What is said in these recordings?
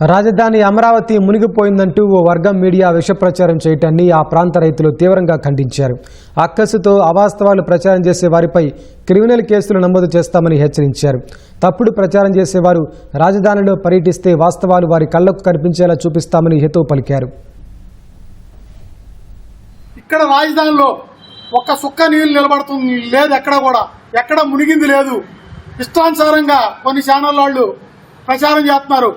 రాజధాని అమరావతి మునిగిపోయిందంటూ ఓ వర్గం మీడియా విష ప్రచారం చేయటాన్ని ఆ ప్రాంత రైతులు తీవ్రంగా ఖండించారు. అక్కసుతో అవాస్తవాలు ప్రచారం చేసే వారిపై క్రిమినల్ కేసులు నమోదు చేస్తామని హెచ్చరించారు. తప్పుడు ప్రచారం చేసేవారు రాజధానిలో పర్యటిస్తే వాస్తవాలు వారి కళ్లకు కనిపించేలా చూపిస్తామని హితవు పలికారు. ఇక్కడ రాజధానిలో ఒక్క సుక్క నీళ్లు నిలబడుతుంది లేదు, ఎక్కడ మునిగింది లేదు. ఇష్టానుసారంగా కొన్ని ఛానల్ వాళ్ళు ప్రచారం చేస్తున్నారు.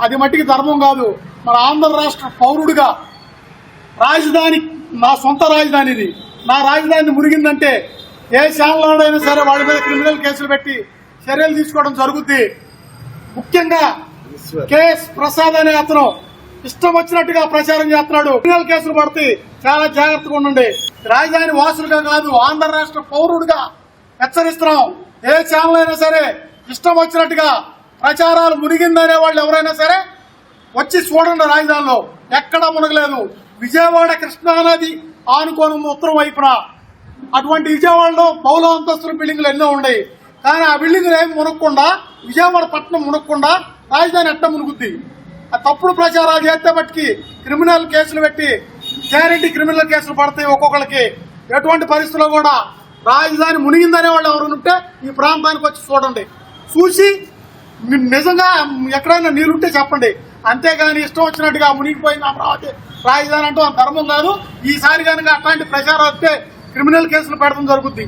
అది మట్టికి ధర్మం కాదు. మన ఆంధ్ర రాష్ట్ర పౌరుడిగా రాజధాని నా సొంత రాజధాని, ఇది నా రాజధాని మునిగిందంటే ఏ ఛానల్ అయినా సరే వాళ్ళ మీద క్రిమినల్ కేసులు పెట్టి చర్యలు తీసుకోవడం జరుగుద్ది. ముఖ్యంగా కేఎస్ ప్రసాద్ అనే అతను ఇష్టం వచ్చినట్టుగా ప్రచారం చేస్తున్నాడు. క్రిమినల్ కేసులు పడితే చాలా జాగ్రత్తగా ఉండండి. రాజధాని వాసులుగా కాదు, ఆంధ్ర రాష్ట్ర పౌరుడిగా హెచ్చరిస్తున్నాం. ఏ ఛానల్ అయినా సరే ఇష్టం వచ్చినట్టుగా ప్రచారాలు మునిగిందనే వాళ్ళు ఎవరైనా సరే వచ్చి చూడండి. రాజధానిలో ఎక్కడా మునగలేదు. విజయవాడ కృష్ణానది ఆనుకోని ఉత్తరం వైపున అటువంటి విజయవాడలో బహుళ అంతస్తుల బిల్డింగ్లు ఎన్నో ఉన్నాయి. కానీ ఆ బిల్డింగ్లు ఏమి మునగకుండా, విజయవాడ పట్టణం మునగకుండా రాజధాని ఎట్ట మునుగుద్ది? ఆ తప్పుడు ప్రచారాలు చేస్తే బట్టికి క్రిమినల్ కేసులు పెట్టి గ్యారెంటీ క్రిమినల్ కేసులు పడతాయి. ఒక్కొక్కరికి ఎటువంటి పరిస్థితుల్లో కూడా రాజధాని మునిగిందనే వాళ్ళు ఎవరు ఉంటే ఈ ప్రాంతానికి వచ్చి చూడండి. చూసి నిజంగా ఎక్కడైనా నీరుంటే చెప్పండి. అంతేగాని ఇష్టం వచ్చినట్టుగా మునిగిపోయింది అమరావతి రాజధాని అంటూ ధర్మం కాదు. ఈసారి కనుక అట్లాంటి ప్రచారం వస్తే క్రిమినల్ కేసులు పెడతాం జరుగుద్ది.